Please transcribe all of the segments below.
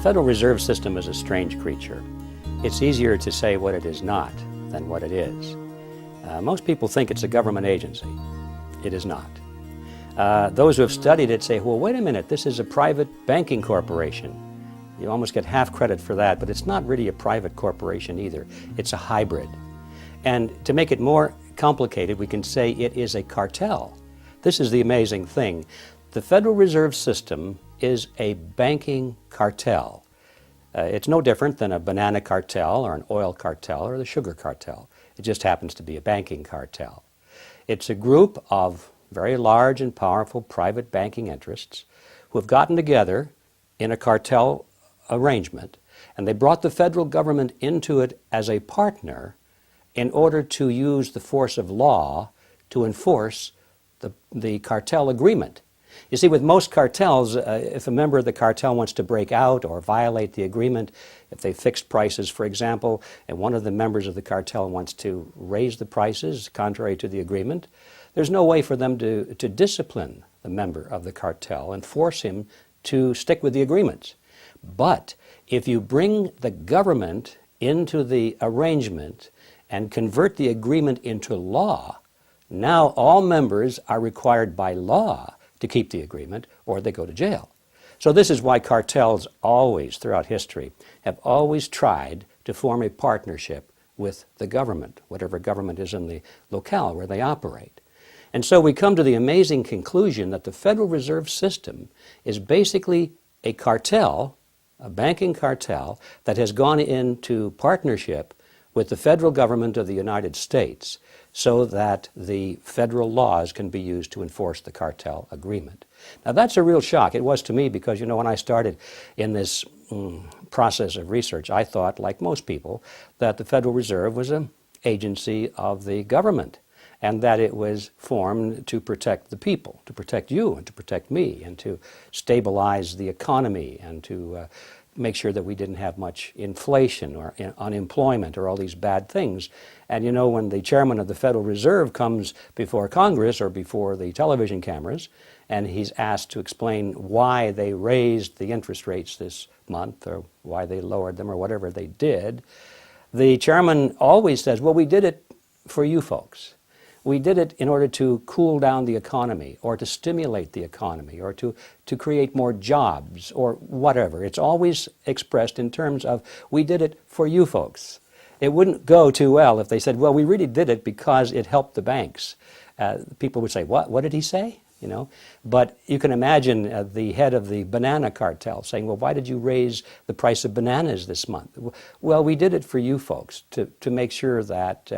Federal Reserve System is a strange creature. It's easier to say what it is not than what it is. Most people think it's a government agency. It is not. Those who have studied it say, well, wait a minute, this is a private banking corporation. You almost get half credit for that, but it's not really a private corporation either. It's a hybrid. And to make it more complicated, we can say it is a cartel. This is the amazing thing. The Federal Reserve System is a banking cartel. It's no different than a banana cartel or an oil cartel or the sugar cartel. It just happens to be a banking cartel. It's a group of very large and powerful private banking interests who have gotten together in a cartel arrangement, and they brought the federal government into it as a partner in order to use the force of law to enforce the cartel agreement. You see, with most cartels, if a member of the cartel wants to break out or violate the agreement, if they fixed prices, for example, and one of the members of the cartel wants to raise the prices contrary to the agreement, there's no way for them to discipline the member of the cartel and force him to stick with the agreements. But if you bring the government into the arrangement and convert the agreement into law, now all members are required by law to keep the agreement, or they go to jail. So this is why cartels always, throughout history, have always tried to form a partnership with the government, whatever government is in the locale where they operate. And so we come to the amazing conclusion that the Federal Reserve System is basically a cartel, a banking cartel, that has gone into partnership with the federal government of the United States so that the federal laws can be used to enforce the cartel agreement. Now that's a real shock. It was to me because, you know, when I started in this process of research, I thought, like most people, that the Federal Reserve was an agency of the government and that it was formed to protect the people, to protect you and to protect me and to stabilize the economy and to make sure that we didn't have much inflation or unemployment or all these bad things. And you know, when the chairman of the Federal Reserve comes before Congress or before the television cameras and he's asked to explain why they raised the interest rates this month or why they lowered them or whatever they did, the chairman always says, well, we did it for you folks. We did it in order to cool down the economy or to stimulate the economy or to create more jobs or whatever. It's always expressed in terms of, we did it for you folks. It wouldn't go too well if they said, well, we really did it because it helped the banks. People would say, what did he say? You know, but you can imagine the head of the banana cartel saying, well, why did you raise the price of bananas this month? Well, we did it for you folks to make sure that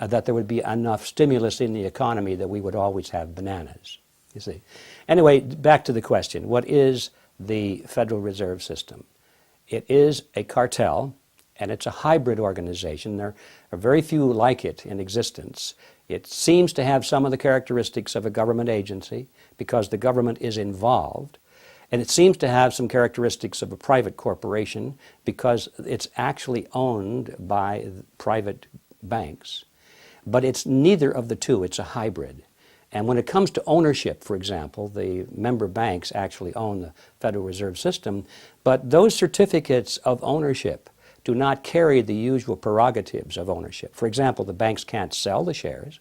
that there would be enough stimulus in the economy that we would always have bananas, you see. Anyway, back to the question. What is the Federal Reserve System? It is a cartel, and it's a hybrid organization. There are very few like it in existence. It seems to have some of the characteristics of a government agency because the government is involved, and it seems to have some characteristics of a private corporation because it's actually owned by private banks. But it's neither of the two. It's a hybrid. And when it comes to ownership, for example, the member banks actually own the Federal Reserve System, but those certificates of ownership do not carry the usual prerogatives of ownership. For example, the banks can't sell the shares.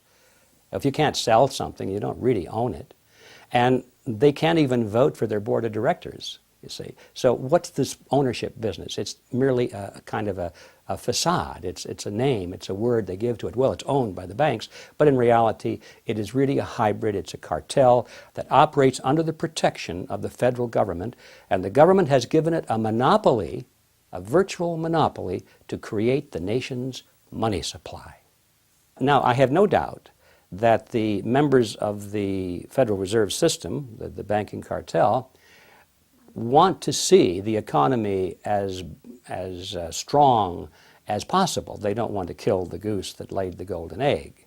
If you can't sell something, you don't really own it. And they can't even vote for their board of directors, you see. So what's this ownership business? It's merely a kind of a facade. It's a name, it's a word they give to it. Well, it's owned by the banks, but in reality, it is really a hybrid. It's a cartel that operates under the protection of the federal government, and the government has given it a monopoly, a virtual monopoly, to create the nation's money supply. Now, I have no doubt that the members of the Federal Reserve System, the banking cartel, want to see the economy as strong as possible. They don't want to kill the goose that laid the golden egg.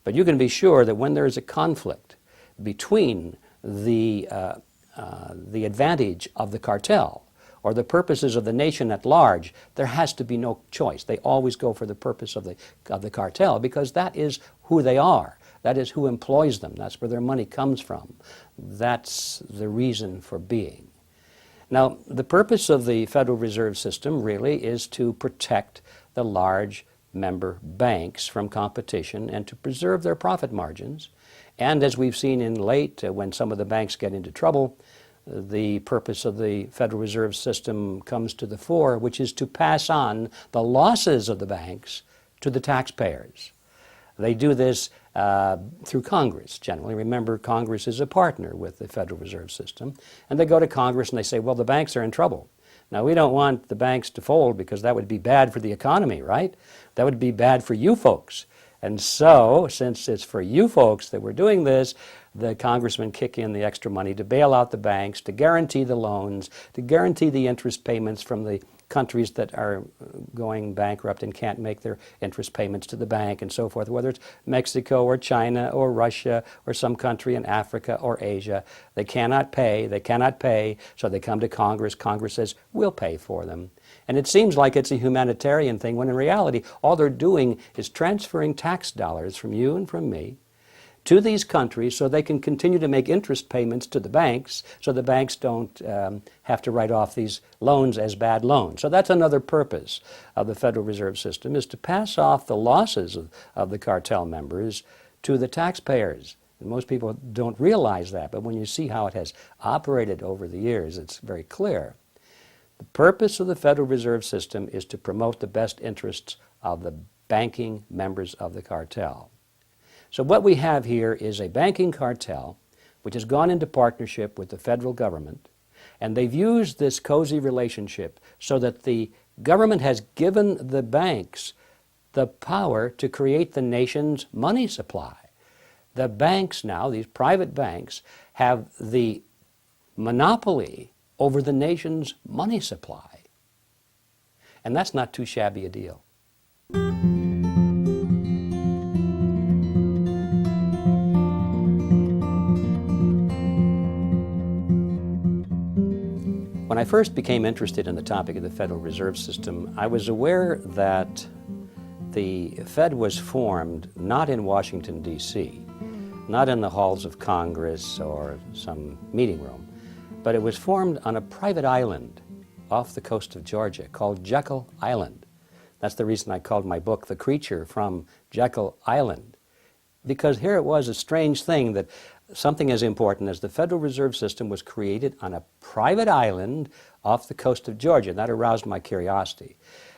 But you can be sure that when there is a conflict between the advantage of the cartel or the purposes of the nation at large, there has to be no choice. They always go for the purpose of the cartel because that is who they are. That is who employs them. That's where their money comes from. That's the reason for being. Now, the purpose of the Federal Reserve System really is to protect the large member banks from competition and to preserve their profit margins. And as we've seen in late, when some of the banks get into trouble, the purpose of the Federal Reserve System comes to the fore, which is to pass on the losses of the banks to the taxpayers. They do this through Congress, generally. Remember, Congress is a partner with the Federal Reserve System. And they go to Congress and they say, well, the banks are in trouble. Now, we don't want the banks to fold because that would be bad for the economy, right? That would be bad for you folks. And so, since it's for you folks that we're doing this, the congressmen kick in the extra money to bail out the banks, to guarantee the loans, to guarantee the interest payments from the countries that are going bankrupt and can't make their interest payments to the bank and so forth, whether it's Mexico or China or Russia or some country in Africa or Asia. They cannot pay, so they come to Congress. Congress says, we'll pay for them. And it seems like it's a humanitarian thing, when in reality, all they're doing is transferring tax dollars from you and from me to these countries so they can continue to make interest payments to the banks, so the banks don't have to write off these loans as bad loans. So that's another purpose of the Federal Reserve System, is to pass off the losses of the cartel members to the taxpayers. And most people don't realize that, but when you see how it has operated over the years, it's very clear. The purpose of the Federal Reserve System is to promote the best interests of the banking members of the cartel. So what we have here is a banking cartel which has gone into partnership with the federal government, and they've used this cozy relationship so that the government has given the banks the power to create the nation's money supply. The banks now, these private banks, have the monopoly over the nation's money supply. And that's not too shabby a deal. When I first became interested in the topic of the Federal Reserve System, I was aware that the Fed was formed not in Washington, D.C., not in the halls of Congress or some meeting room, but it was formed on a private island off the coast of Georgia called Jekyll Island. That's the reason I called my book The Creature from Jekyll Island, because here it was a strange thing that something as important as the Federal Reserve System was created on a private island off the coast of Georgia. That aroused my curiosity.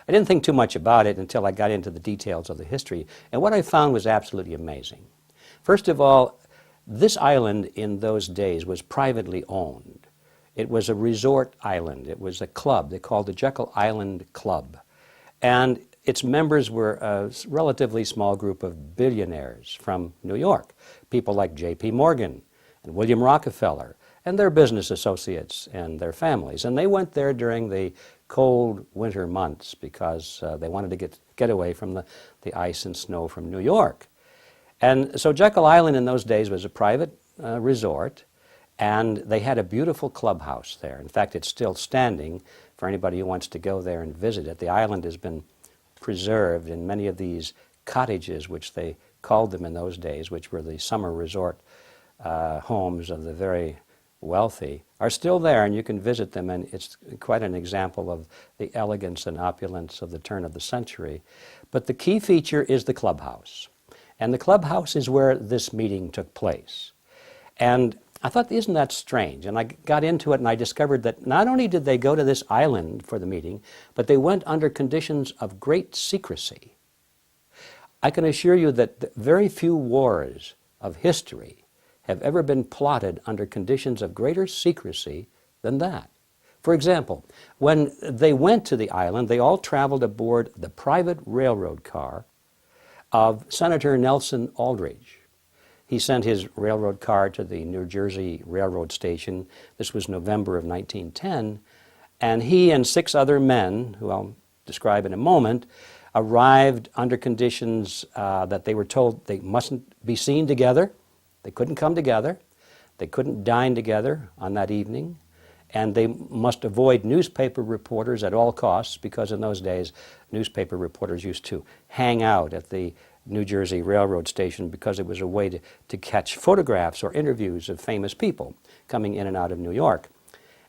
I didn't think too much about it until I got into the details of the history, and what I found was absolutely amazing. First of all, this island in those days was privately owned. It was a resort island. It was a club. They called the Jekyll Island Club. And its members were a relatively small group of billionaires from New York, people like J.P. Morgan and William Rockefeller and their business associates and their families. And they went there during the cold winter months because they wanted to get away from the ice and snow from New York. And so Jekyll Island in those days was a private resort, and they had a beautiful clubhouse there. In fact, it's still standing for anybody who wants to go there and visit it. The island has been preserved in many of these cottages, which they called them in those days, which were the summer resort homes of the very wealthy, are still there, and you can visit them, and it's quite an example of the elegance and opulence of the turn of the century. But the key feature is the clubhouse. And the clubhouse is where this meeting took place. And I thought, isn't that strange? And I got into it and I discovered that not only did they go to this island for the meeting, but they went under conditions of great secrecy. I can assure you that very few wars of history have ever been plotted under conditions of greater secrecy than that. For example, when they went to the island, they all traveled aboard the private railroad car of Senator Nelson Aldrich. He sent his railroad car to the New Jersey Railroad Station. This was November of 1910. And he and 6 other men, who I'll describe in a moment, arrived under conditions that they were told they mustn't be seen together. They couldn't come together. They couldn't dine together on that evening. And they must avoid newspaper reporters at all costs, because in those days, newspaper reporters used to hang out at the New Jersey Railroad Station because it was a way to catch photographs or interviews of famous people coming in and out of New York.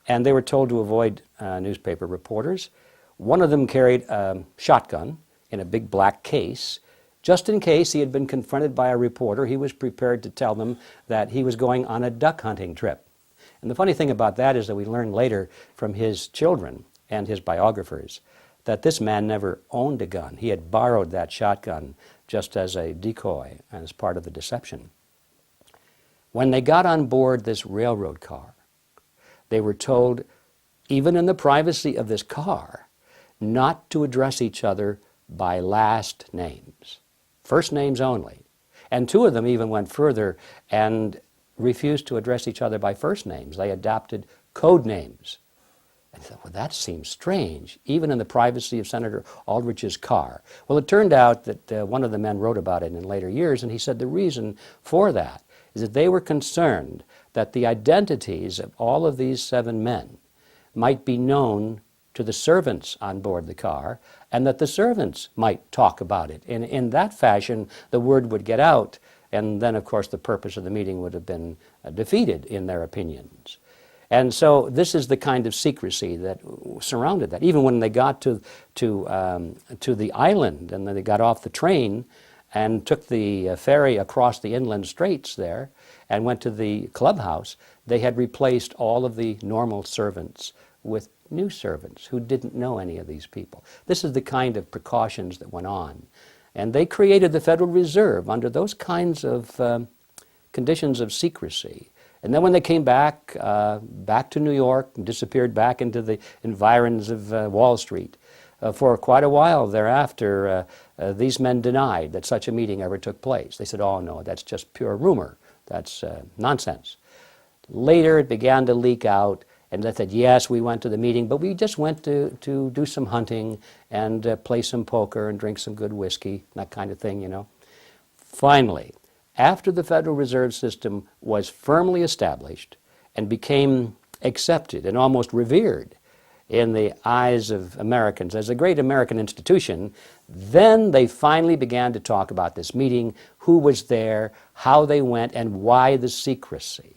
and they were told to avoid newspaper reporters. One of them carried a shotgun in a big black case. Just in case he had been confronted by a reporter, he was prepared to tell them that he was going on a duck hunting trip. And the funny thing about that is that we learned later from his children and his biographers that this man never owned a gun. He had borrowed that shotgun just as a decoy and as part of the deception. When they got on board this railroad car, they were told, even in the privacy of this car, not to address each other by last names, first names only. And two of them even went further and refused to address each other by first names. They adopted code names. And I thought, well, that seems strange, even in the privacy of Senator Aldrich's car. Well, it turned out that one of the men wrote about it in later years, and he said the reason for that is that they were concerned that the identities of all of these 7 men might be known to the servants on board the car, and that the servants might talk about it. And in that fashion, the word would get out, and then, of course, the purpose of the meeting would have been defeated in their opinions. And so this is the kind of secrecy that surrounded that. Even when they got to the island, and then they got off the train and took the ferry across the inland straits there and went to the clubhouse, they had replaced all of the normal servants with new servants who didn't know any of these people. This is the kind of precautions that went on. And they created the Federal Reserve under those kinds of conditions of secrecy. And then when they came back to New York and disappeared back into the environs of Wall Street, for quite a while thereafter, these men denied that such a meeting ever took place. They said, oh no, that's just pure rumor. That's nonsense. Later it began to leak out, and they said, yes, we went to the meeting, but we just went to do some hunting and play some poker and drink some good whiskey, that kind of thing, you know. Finally, after the Federal Reserve System was firmly established and became accepted and almost revered in the eyes of Americans as a great American institution, then they finally began to talk about this meeting, who was there, how they went, and why the secrecy.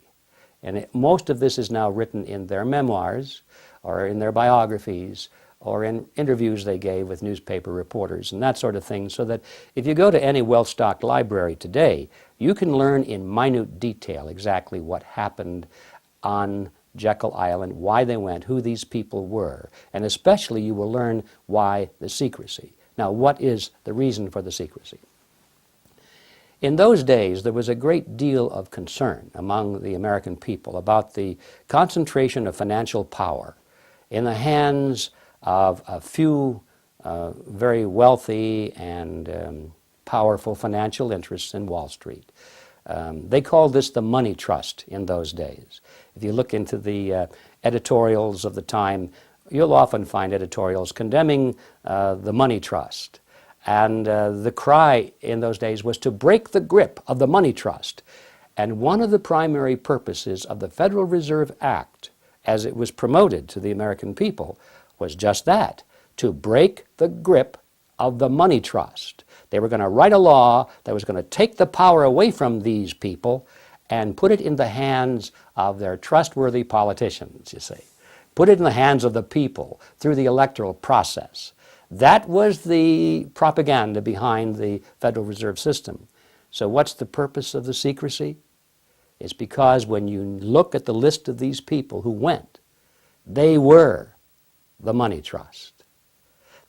And most of this is now written in their memoirs or in their biographies or in interviews they gave with newspaper reporters and that sort of thing, so that if you go to any well-stocked library today, you can learn in minute detail exactly what happened on Jekyll Island, why they went, who these people were, and especially you will learn why the secrecy. Now, what is the reason for the secrecy? In those days, there was a great deal of concern among the American people about the concentration of financial power in the hands of a few very wealthy and powerful financial interests in Wall Street. They called this the money trust in those days. If you look into the editorials of the time, you'll often find editorials condemning the money trust. And the cry in those days was to break the grip of the money trust. And one of the primary purposes of the Federal Reserve Act, as it was promoted to the American people, was just that, to break the grip of the money trust. They were going to write a law that was going to take the power away from these people and put it in the hands of their trustworthy politicians, you see. Put it in the hands of the people through the electoral process. That was the propaganda behind the Federal Reserve System. So what's the purpose of the secrecy? It's because when you look at the list of these people who went, they were the money trust.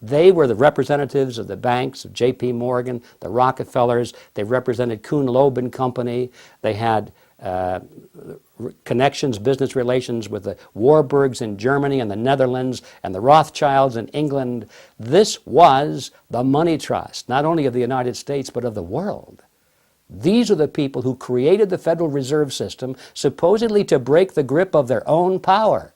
They were the representatives of the banks, of J.P. Morgan, the Rockefellers. They represented Kuhn, Loeb and Company. They had connections, business relations with the Warburgs in Germany and the Netherlands and the Rothschilds in England. This was the money trust, not only of the United States, but of the world. These are the people who created the Federal Reserve System, supposedly to break the grip of their own power.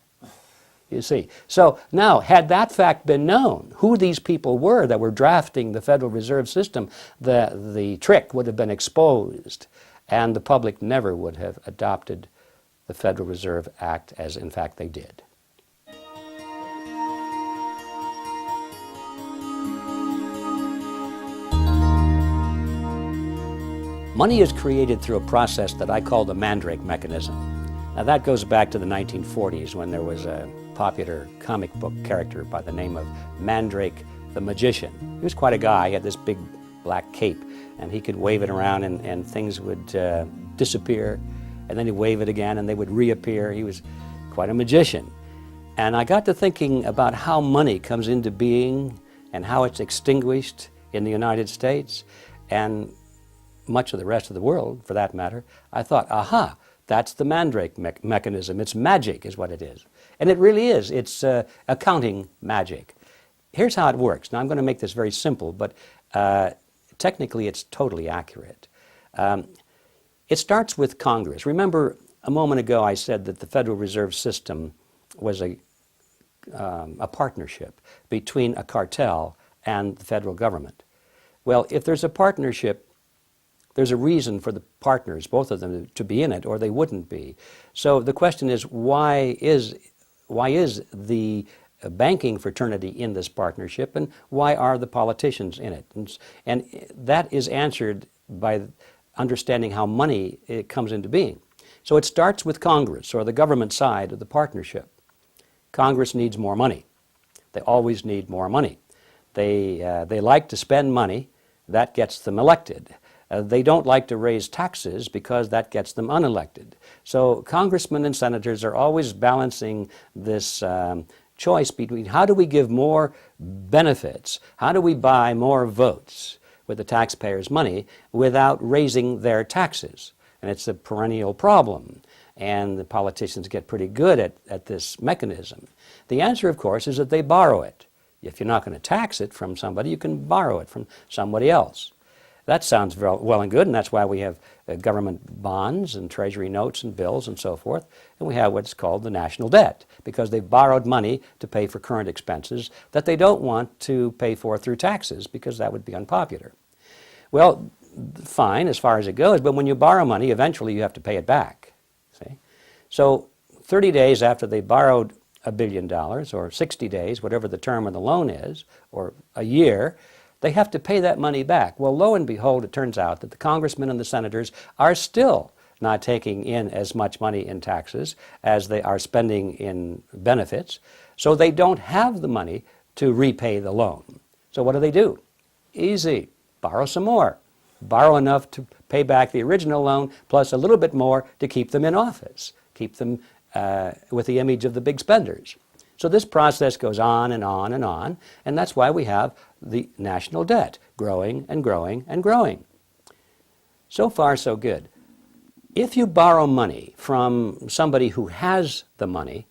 You see. So now, had that fact been known, who these people were that were drafting the Federal Reserve System, the trick would have been exposed, and the public never would have adopted the Federal Reserve Act as, in fact, they did. Money is created through a process that I call the Mandrake mechanism. Now that goes back to the 1940s when there was a popular comic book character by the name of Mandrake the Magician. He was quite a guy. He had this big black cape, and he could wave it around and things would disappear, and then he'd wave it again and they would reappear. He was quite a magician. And I got to thinking about how money comes into being and how it's extinguished in the United States and much of the rest of the world, for that matter. I thought, aha, that's the Mandrake mechanism. It's magic is what it is. And it really is. It's accounting magic. Here's how it works. Now I'm going to make this very simple, but technically it's totally accurate. It starts with Congress. Remember, a moment ago I said that the Federal Reserve System was a partnership between a cartel and the federal government. Well, if there's a partnership, there's a reason for the partners, both of them, to be in it, or they wouldn't be. So the question is, why is the banking fraternity in this partnership, and why are the politicians in it? And that is answered by understanding how money comes into being. So it starts with Congress, or the government side of the partnership. Congress needs more money. They always need more money. They like to spend money. That gets them elected. They don't like to raise taxes because that gets them unelected. So congressmen and senators are always balancing this choice between how do we give more benefits, how do we buy more votes with the taxpayers' money without raising their taxes. And it's a perennial problem. And the politicians get pretty good at this mechanism. The answer, of course, is that they borrow it. If you're not going to tax it from somebody, you can borrow it from somebody else. That sounds very well and good, and that's why we have government bonds and treasury notes and bills and so forth, and we have what's called the national debt, because they've borrowed money to pay for current expenses that they don't want to pay for through taxes, because that would be unpopular. Well, fine as far as it goes, but when you borrow money, eventually you have to pay it back. See? So 30 days after they borrowed $1 billion, or 60 days, whatever the term of the loan is, or a year, they have to pay that money back. Well, lo and behold, it turns out that the congressmen and the senators are still not taking in as much money in taxes as they are spending in benefits, so they don't have the money to repay the loan. So what do? Easy. Borrow some more. Borrow enough to pay back the original loan, plus a little bit more to keep them in office, keep them with the image of the big spenders. So this process goes on and on and on, and that's why we have the national debt growing and growing and growing. So far, so good. If you borrow money from somebody who has the money,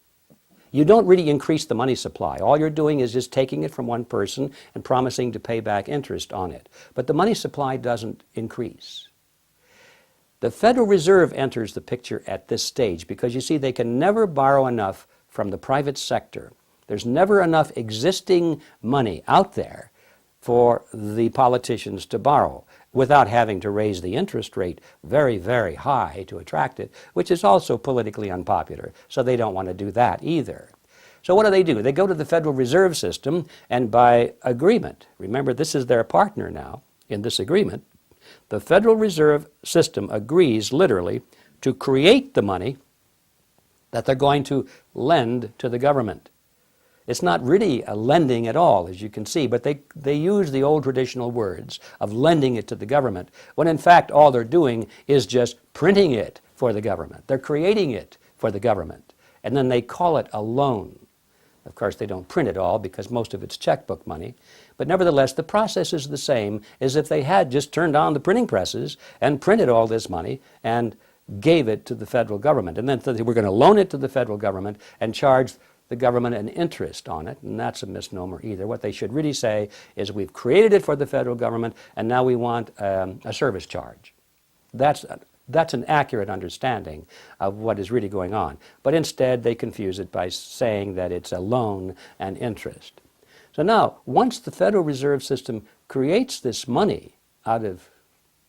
you don't really increase the money supply. All you're doing is just taking it from one person and promising to pay back interest on it. But the money supply doesn't increase. The Federal Reserve enters the picture at this stage because, you see, they can never borrow enough from the private sector. There's never enough existing money out there for the politicians to borrow without having to raise the interest rate very, very high to attract it, which is also politically unpopular. So they don't want to do that either. So what do? They go to the Federal Reserve System, and by agreement, remember this is their partner now in this agreement, the Federal Reserve System agrees literally to create the money that they're going to lend to the government. It's not really a lending at all, as you can see, but they use the old traditional words of lending it to the government, when in fact all they're doing is just printing it for the government. They're creating it for the government, and then they call it a loan. Of course, they don't print it all because most of it's checkbook money, but nevertheless, the process is the same as if they had just turned on the printing presses and printed all this money and gave it to the federal government. And then they were going to loan it to the federal government and charge the government an interest on it, and that's a misnomer either. What they should really say is, we've created it for the federal government, and now we want a service charge. That's an accurate understanding of what is really going on. But instead, they confuse it by saying that it's a loan and interest. So now, once the Federal Reserve System creates this money out of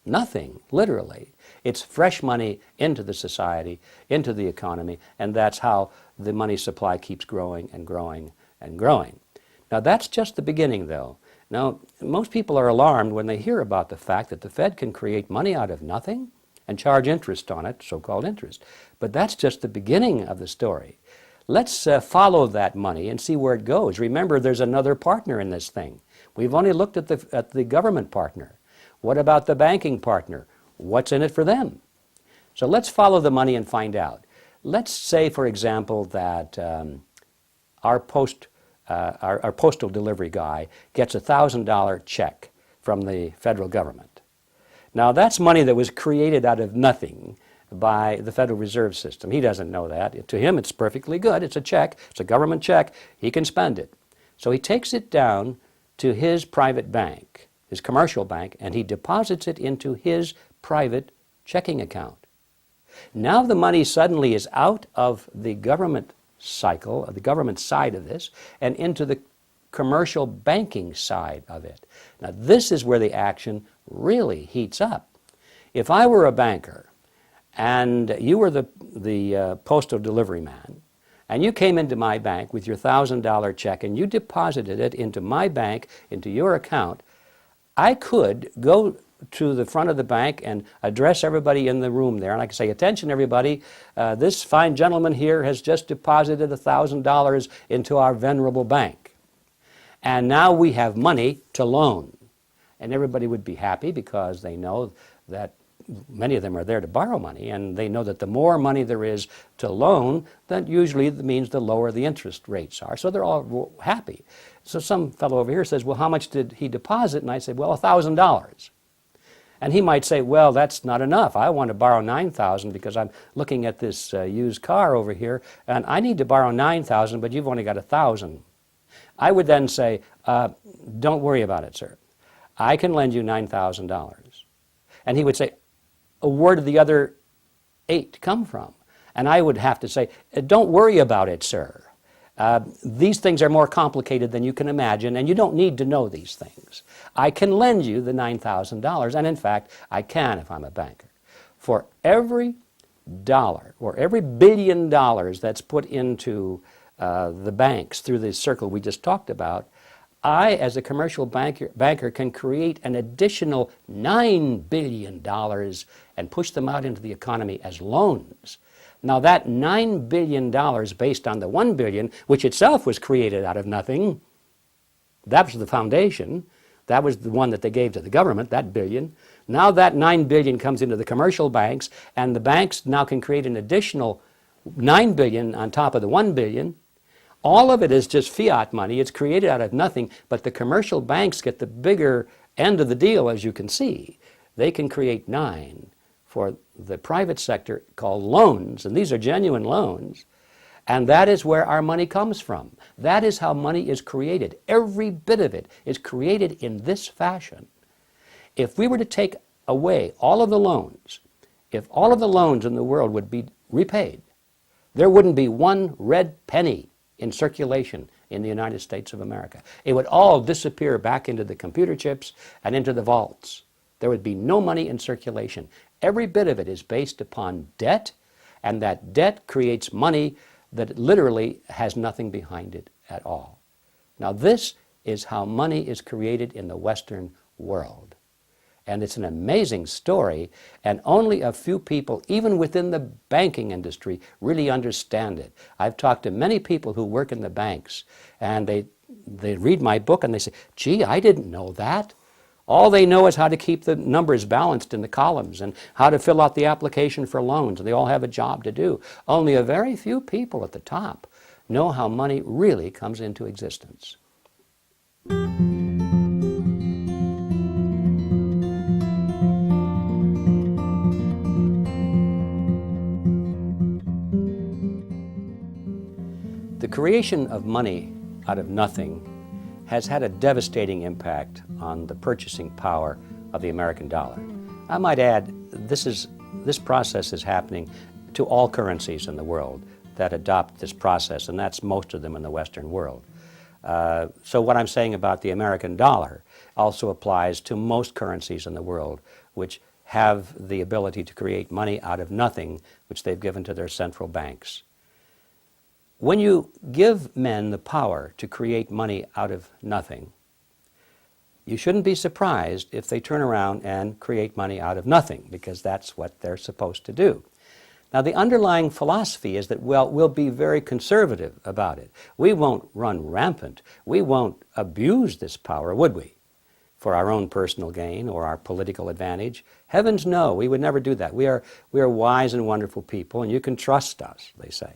nothing, literally, it's fresh money into the society, into the economy, and that's how the money supply keeps growing and growing and growing. Now, that's just the beginning, though. Now, most people are alarmed when they hear about the fact that the Fed can create money out of nothing and charge interest on it, so-called interest. But that's just the beginning of the story. Let's follow that money and see where it goes. Remember, there's another partner in this thing. We've only looked at the government partner. What about the banking partner? What's in it for them? So let's follow the money and find out. Let's say, for example, that our postal delivery guy gets a $1,000 check from the federal government. Now, that's money that was created out of nothing by the Federal Reserve System. He doesn't know that. To him, it's perfectly good. It's a check. It's a government check. He can spend it. So he takes it down to his private bank, his commercial bank, and he deposits it into his private checking account. Now the money suddenly is out of the government cycle, the government side of this, and into the commercial banking side of it. Now this is where the action really heats up. If I were a banker and you were the postal delivery man, and you came into my bank with your $1,000 check and you deposited it into my bank, into your account, I could go to the front of the bank and address everybody in the room there, and I could say, attention everybody, this fine gentleman here has just deposited $1,000 into our venerable bank. And now we have money to loan. And everybody would be happy because they know that many of them are there to borrow money, and they know that the more money there is to loan, that usually means the lower the interest rates are. So they're all happy. So some fellow over here says, well, how much did he deposit? And I say, well, $1,000. And he might say, well, that's not enough. I want to borrow $9,000 because I'm looking at this used car over here, and I need to borrow $9,000, but you've only got $1,000. I would then say, don't worry about it, sir. I can lend you $9,000. And he would say, where did the other 8 come from? And I would have to say, don't worry about it, sir. These things are more complicated than you can imagine, and you don't need to know these things. I can lend you the $9,000, and in fact, I can if I'm a banker. For every dollar, or every $1 billion that's put into the banks through the circle we just talked about, I, as a commercial banker, can create an additional $9 billion and push them out into the economy as loans. Now that $9 billion based on the $1 billion, which itself was created out of nothing, that was the foundation. That was the one that they gave to the government, that billion. Now that $9 billion comes into the commercial banks, and the banks now can create an additional $9 billion on top of the $1 billion. All of it is just fiat money. It's created out of nothing, but the commercial banks get the bigger end of the deal, as you can see. They can create 9 for the private sector called loans, and these are genuine loans, and that is where our money comes from. That is how money is created. Every bit of it is created in this fashion. If we were to take away all of the loans, if all of the loans in the world would be repaid, there wouldn't be one red penny in circulation in the United States of America. It would all disappear back into the computer chips and into the vaults. There would be no money in circulation. Every bit of it is based upon debt, and that debt creates money that literally has nothing behind it at all. Now this is how money is created in the Western world. And it's an amazing story, and only a few people, even within the banking industry, really understand it. I've talked to many people who work in the banks, and they read my book and they say, gee, I didn't know that. All they know is how to keep the numbers balanced in the columns and how to fill out the application for loans, and they all have a job to do. Only a very few people at the top know how money really comes into existence. The creation of money out of nothing has had a devastating impact on the purchasing power of the American dollar. I might add, this process is happening to all currencies in the world that adopt this process, and that's most of them in the Western world. So what I'm saying about the American dollar also applies to most currencies in the world which have the ability to create money out of nothing, which they've given to their central banks. When you give men the power to create money out of nothing, you shouldn't be surprised if they turn around and create money out of nothing, because that's what they're supposed to do. Now, the underlying philosophy is that, well, we'll be very conservative about it. We won't run rampant. We won't abuse this power, would we, for our own personal gain or our political advantage? Heavens no, we would never do that. We are wise and wonderful people, and you can trust us, they say.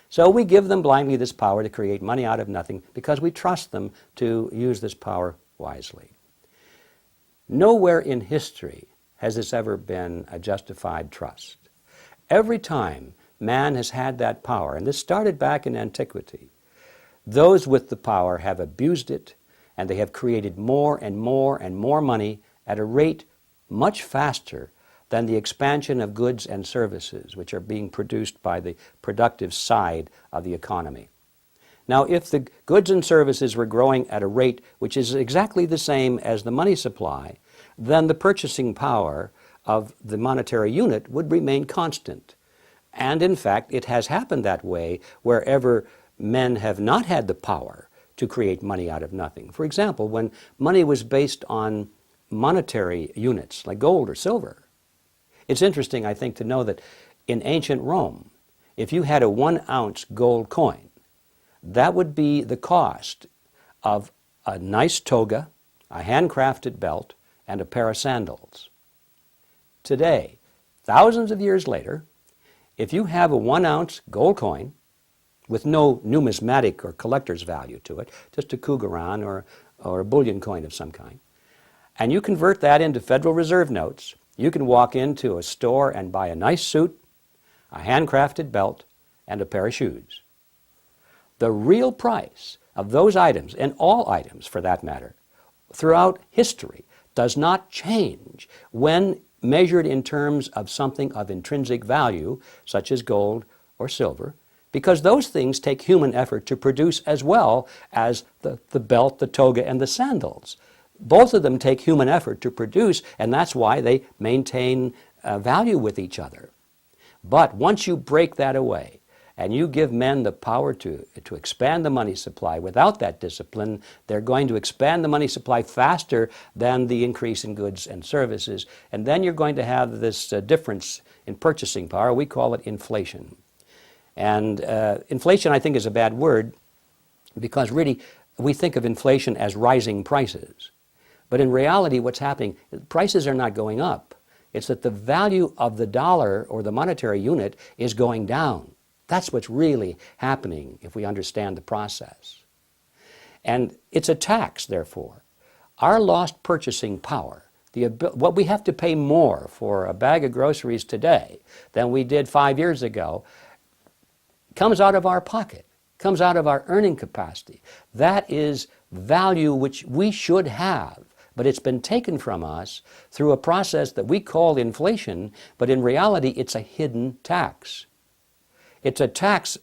So we give them blindly this power to create money out of nothing because we trust them to use this power wisely. Nowhere in history has this ever been a justified trust. Every time man has had that power, and this started back in antiquity, those with the power have abused it, and they have created more and more and more money at a rate much faster than the expansion of goods and services which are being produced by the productive side of the economy. Now, if the goods and services were growing at a rate which is exactly the same as the money supply, then the purchasing power of the monetary unit would remain constant. And in fact, it has happened that way wherever men have not had the power to create money out of nothing. For example, when money was based on monetary units like gold or silver, it's interesting, I think, to know that in ancient Rome, if you had a 1-ounce gold coin, that would be the cost of a nice toga, a handcrafted belt, and a pair of sandals. Today, thousands of years later, if you have a 1-ounce gold coin with no numismatic or collector's value to it, just a cougaran or a bullion coin of some kind, and you convert that into Federal Reserve notes, you can walk into a store and buy a nice suit, a handcrafted belt, and a pair of shoes. The real price of those items, and all items for that matter, throughout history, does not change when measured in terms of something of intrinsic value, such as gold or silver, because those things take human effort to produce as well as the belt, the toga, and the sandals. Both of them take human effort to produce, and that's why they maintain value with each other. But once you break that away, and you give men the power to expand the money supply without that discipline, they're going to expand the money supply faster than the increase in goods and services. And then you're going to have this difference in purchasing power. We call it inflation. And inflation, I think, is a bad word because really we think of inflation as rising prices. But in reality, what's happening, prices are not going up. It's that the value of the dollar or the monetary unit is going down. That's what's really happening if we understand the process. And it's a tax, therefore. Our lost purchasing power, what we have to pay more for a bag of groceries today than we did 5 years ago, comes out of our pocket, comes out of our earning capacity. That is value which we should have, but it's been taken from us through a process that we call inflation, but in reality it's a hidden tax. It's a tax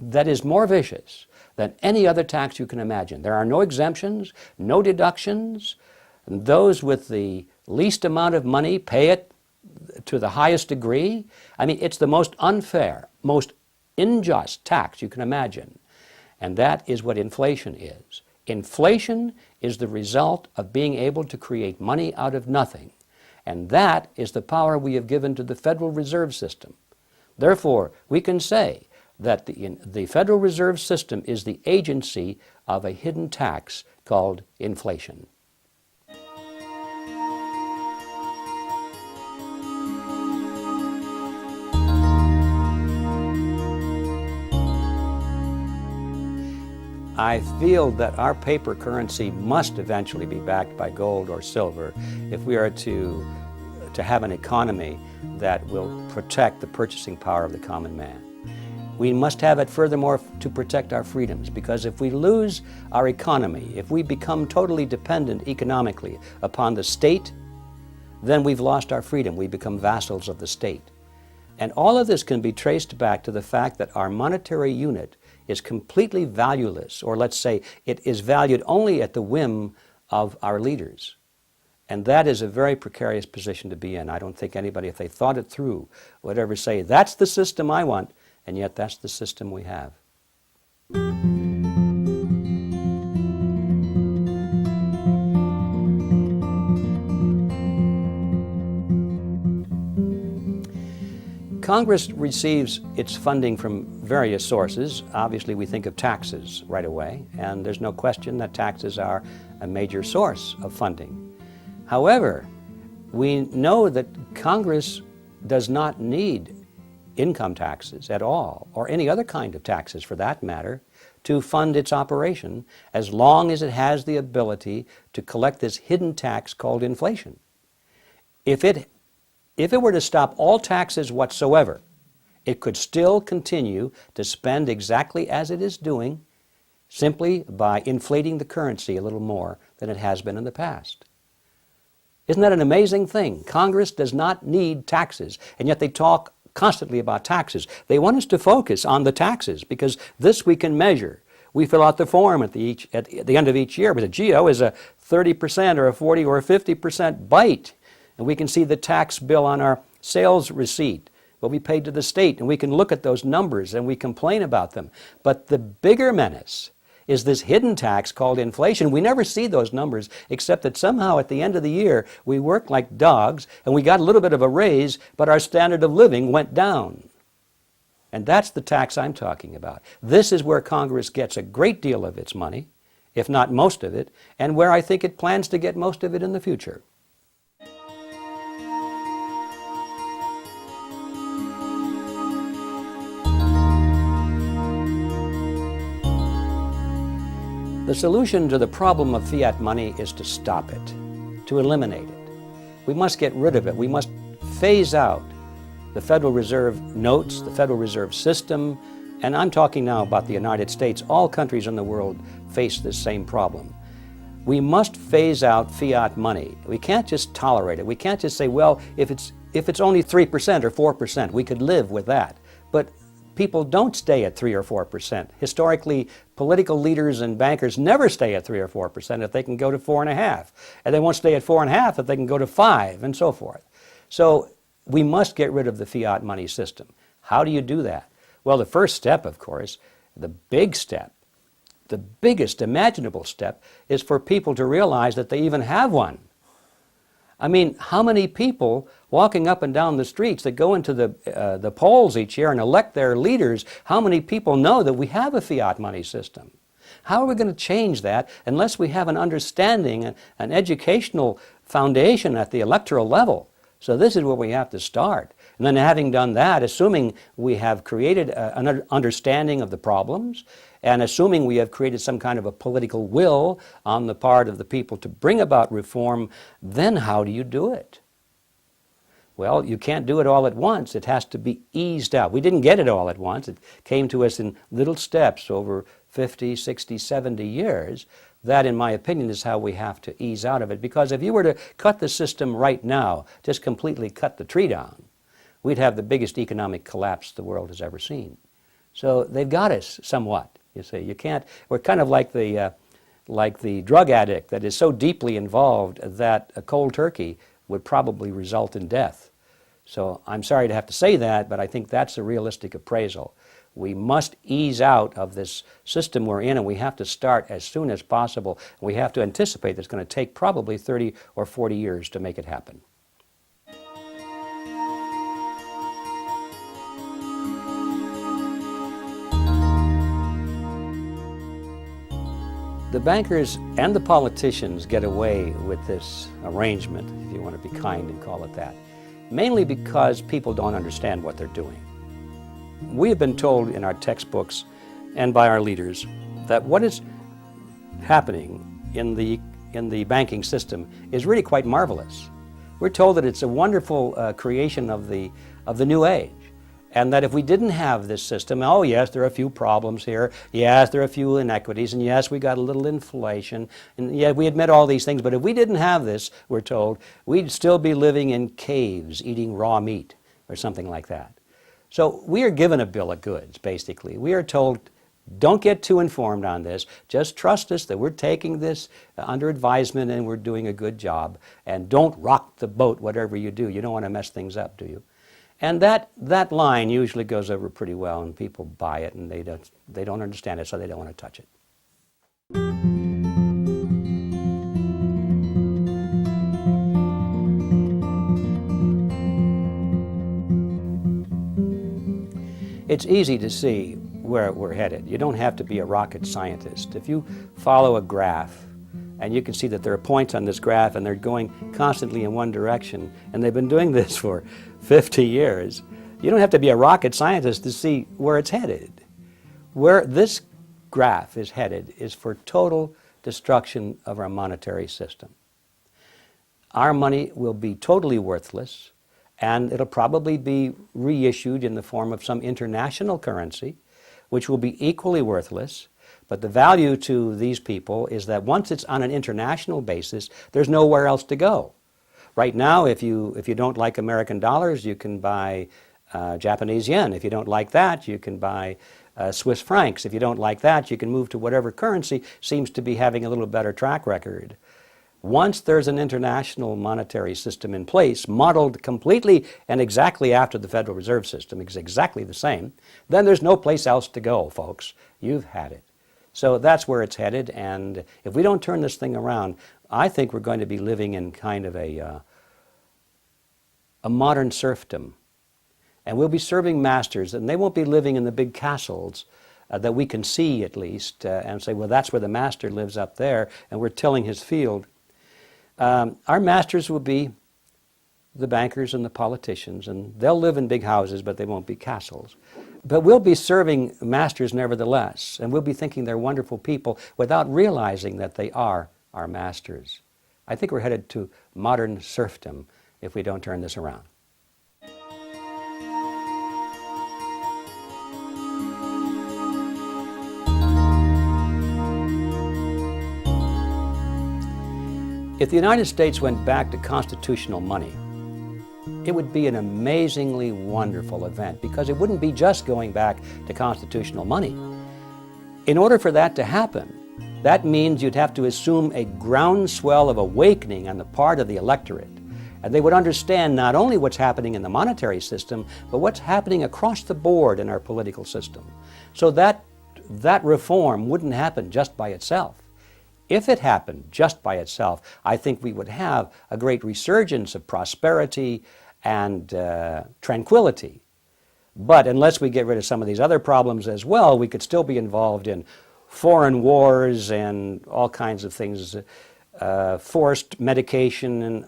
that is more vicious than any other tax you can imagine. There are no exemptions, no deductions. And those with the least amount of money pay it to the highest degree. I mean, it's the most unfair, most unjust tax you can imagine. And that is what inflation is. Inflation is the result of being able to create money out of nothing. And that is the power we have given to the Federal Reserve System. Therefore, we can say that the Federal Reserve System is the agency of a hidden tax called inflation. I feel that our paper currency must eventually be backed by gold or silver if we are to have an economy that will protect the purchasing power of the common man. We must have it furthermore to protect our freedoms, because if we lose our economy, if we become totally dependent economically upon the state, then we've lost our freedom. We become vassals of the state. And all of this can be traced back to the fact that our monetary unit is completely valueless, or let's say it is valued only at the whim of our leaders. And that is a very precarious position to be in. I don't think anybody, if they thought it through, would ever say, that's the system I want, and yet that's the system we have. Congress receives its funding from various sources. Obviously, we think of taxes right away, and there's no question that taxes are a major source of funding. However, we know that Congress does not need income taxes at all, or any other kind of taxes for that matter, to fund its operation, as long as it has the ability to collect this hidden tax called inflation. If it were to stop all taxes whatsoever, it could still continue to spend exactly as it is doing, simply by inflating the currency a little more than it has been in the past. Isn't that an amazing thing? Congress does not need taxes, and yet they talk constantly about taxes. They want us to focus on the taxes because this we can measure. We fill out the form at the end of each year, but the GEO is a 30% or a 40 or a 50% bite. And we can see the tax bill on our sales receipt, what we paid to the state, and we can look at those numbers and we complain about them. But the bigger menace is this hidden tax called inflation. We never see those numbers, except that somehow at the end of the year we worked like dogs and we got a little bit of a raise, but our standard of living went down. And that's the tax I'm talking about. This is where Congress gets a great deal of its money, if not most of it, and where I think it plans to get most of it in the future. The solution to the problem of fiat money is to stop it, to eliminate it. We must get rid of it. We must phase out the Federal Reserve notes, the Federal Reserve system, and I'm talking now about the United States. All countries in the world face this same problem. We must phase out fiat money. We can't just tolerate it. We can't just say, well, if it's only 3% or 4%, we could live with that. But people don't stay at 3 or 4%. Historically, political leaders and bankers never stay at 3 or 4% if they can go to 4.5%. And they won't stay at 4.5% if they can go to 5%, and so forth. So we must get rid of the fiat money system. How do you do that? Well, the first step, of course, the big step, the biggest imaginable step, is for people to realize that they even have one. I mean, how many people walking up and down the streets that go into the polls each year and elect their leaders, how many people know that we have a fiat money system? How are we going to change that unless we have an understanding, an educational foundation at the electoral level? So this is where we have to start. And then having done that, assuming we have created an understanding of the problems, and assuming we have created some kind of a political will on the part of the people to bring about reform, then how do you do it? Well, you can't do it all at once. It has to be eased out. We didn't get it all at once. It came to us in little steps over 50, 60, 70 years. That, in my opinion, is how we have to ease out of it. Because if you were to cut the system right now, just completely cut the tree down, we'd have the biggest economic collapse the world has ever seen. So they've got us somewhat. You see, you can't. We're kind of like the drug addict that is so deeply involved that a cold turkey would probably result in death. So I'm sorry to have to say that, but I think that's a realistic appraisal. We must ease out of this system we're in, and we have to start as soon as possible. We have to anticipate that it's going to take probably 30 or 40 years to make it happen. The bankers and the politicians get away with this arrangement, if you want to be kind and call it that, mainly because people don't understand what they're doing. We have been told in our textbooks and by our leaders that what is happening in the banking system is really quite marvelous. We're told that it's a wonderful creation of the new age. And that if we didn't have this system, oh yes, there are a few problems here, yes, there are a few inequities, and yes, we got a little inflation, and yeah, we admit all these things, but if we didn't have this, we're told, we'd still be living in caves, eating raw meat, or something like that. So we are given a bill of goods, basically. We are told, don't get too informed on this, just trust us that we're taking this under advisement and we're doing a good job, and don't rock the boat, whatever you do. You don't want to mess things up, do you? And that line usually goes over pretty well, and people buy it, and they don't understand it, so they don't want to touch it. It's easy to see where we're headed. You don't have to be a rocket scientist. If you follow a graph, and you can see that there are points on this graph and they're going constantly in one direction, and they've been doing this for 50 years, you don't have to be a rocket scientist to see where it's headed. Where this graph is headed is for total destruction of our monetary system. Our money will be totally worthless, and it'll probably be reissued in the form of some international currency, which will be equally worthless. But the value to these people is that once it's on an international basis, there's nowhere else to go. Right now, if you don't like American dollars, you can buy Japanese yen. If you don't like that, you can buy Swiss francs. If you don't like that, you can move to whatever currency seems to be having a little better track record. Once there's an international monetary system in place, modeled completely and exactly after the Federal Reserve System, it's exactly the same, then there's no place else to go, folks. You've had it. So that's where it's headed, and if we don't turn this thing around, I think we're going to be living in kind of a modern serfdom. And we'll be serving masters, and they won't be living in the big castles that we can see at least, and say, well, that's where the master lives up there, and we're tilling his field. Our masters will be the bankers and the politicians, and they'll live in big houses, but they won't be castles. But we'll be serving masters nevertheless, and we'll be thinking they're wonderful people without realizing that they are our masters. I think we're headed to modern serfdom if we don't turn this around. If the United States went back to constitutional money, it would be an amazingly wonderful event, because it wouldn't be just going back to constitutional money. In order for that to happen, that means you'd have to assume a groundswell of awakening on the part of the electorate. And they would understand not only what's happening in the monetary system, but what's happening across the board in our political system. So that reform wouldn't happen just by itself. If it happened just by itself, I think we would have a great resurgence of prosperity and tranquility. But unless we get rid of some of these other problems as well, we could still be involved in foreign wars and all kinds of things, forced medication, and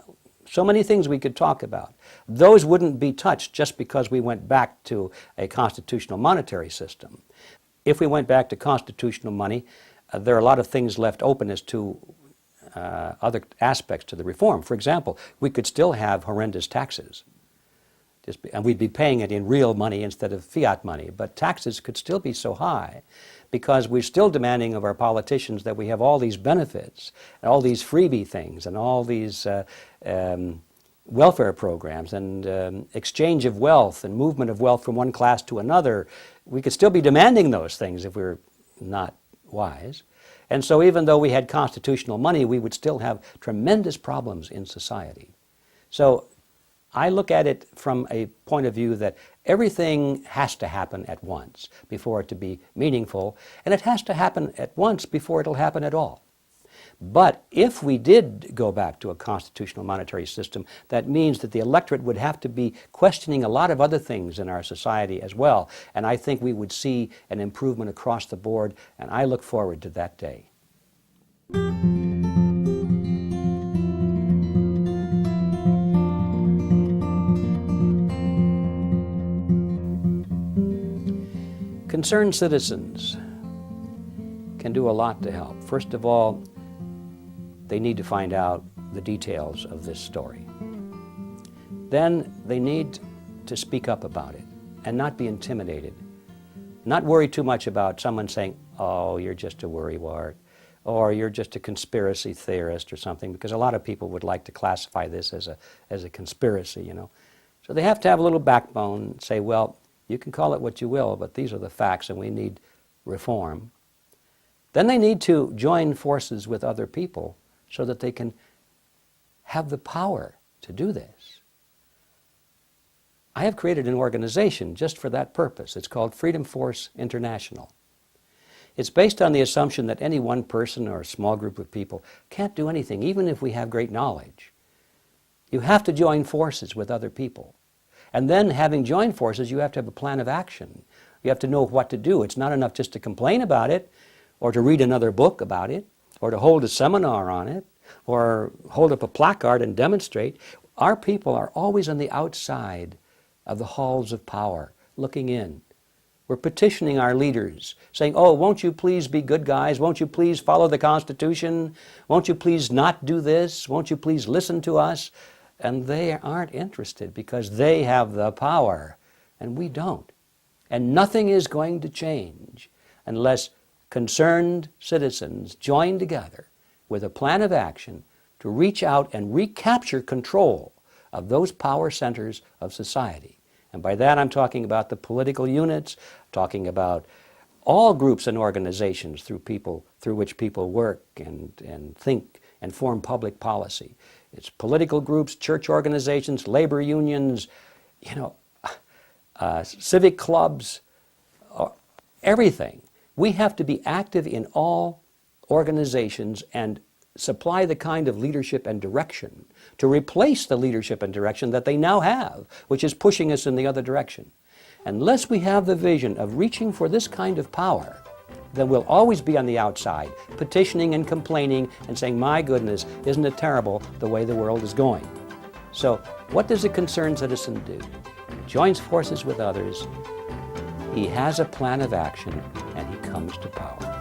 so many things we could talk about. Those wouldn't be touched just because we went back to a constitutional monetary system. If we went back to constitutional money, there are a lot of things left open as to other aspects to the reform. For example, we could still have horrendous taxes, and we'd be paying it in real money instead of fiat money, but taxes could still be so high because we're still demanding of our politicians that we have all these benefits, and all these freebie things, and all these welfare programs, and exchange of wealth and movement of wealth from one class to another. We could still be demanding those things if we're not wise. And so even though we had constitutional money, we would still have tremendous problems in society. So I look at it from a point of view that everything has to happen at once before it to be meaningful, and it has to happen at once before it'll happen at all. But if we did go back to a constitutional monetary system, that means that the electorate would have to be questioning a lot of other things in our society as well. And I think we would see an improvement across the board, and I look forward to that day. Concerned citizens can do a lot to help. First of all, they need to find out the details of this story. Then they need to speak up about it and not be intimidated. Not worry too much about someone saying, oh, you're just a worrywart, or you're just a conspiracy theorist or something, because a lot of people would like to classify this as a conspiracy, you know. So they have to have a little backbone and say, well, you can call it what you will, but these are the facts and we need reform. Then they need to join forces with other people so that they can have the power to do this. I have created an organization just for that purpose. It's called Freedom Force International. It's based on the assumption that any one person or a small group of people can't do anything, even if we have great knowledge. You have to join forces with other people. And then, having joined forces, you have to have a plan of action. You have to know what to do. It's not enough just to complain about it, or to read another book about it, or to hold a seminar on it, or hold up a placard and demonstrate. Our people are always on the outside of the halls of power, looking in. We're petitioning our leaders, saying, oh, won't you please be good guys? Won't you please follow the Constitution? Won't you please not do this? Won't you please listen to us? And they aren't interested because they have the power and we don't. And nothing is going to change unless concerned citizens join together with a plan of action to reach out and recapture control of those power centers of society. And by that I'm talking about the political units, talking about all groups and organizations through which people work and think and form public policy. It's political groups, church organizations, labor unions, civic clubs, everything. We have to be active in all organizations and supply the kind of leadership and direction to replace the leadership and direction that they now have, which is pushing us in the other direction. Unless we have the vision of reaching for this kind of power, then we'll always be on the outside, petitioning and complaining and saying, my goodness, isn't it terrible the way the world is going? So what does a concerned citizen do? He joins forces with others, he has a plan of action, and he comes to power.